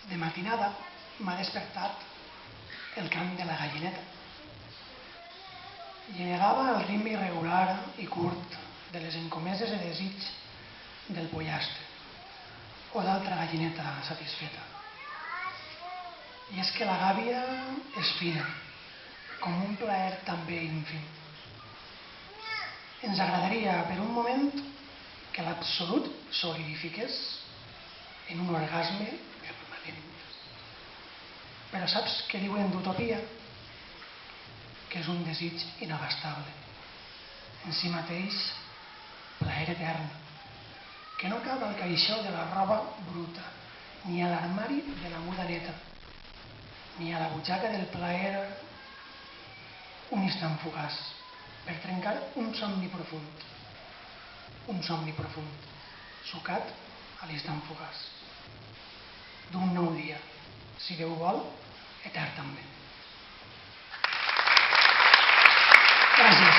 De matinada m'ha despertat el cant de la gallineta. Llenegava el ritme irregular i curt de les encomeses de desig del pollastre o d'altra gallineta satisfeta. I és que la gàbia és fina, com un plaer també ínfim. Ens agradaria per un moment que l'absolut solidifiqués en un orgasme permanent. Però saps què diuen d'utopia? Que és un desig inabastable, en si mateix plaer etern, que no cap al caixó de la roba bruta, ni a l'armari de la muda neta, ni a la butxaca del plaer un instant fugaç, per trencar un somni profund, sucat a l'instant fugaç, d'un nou dia, si Déu vol, etern també. Gràcies.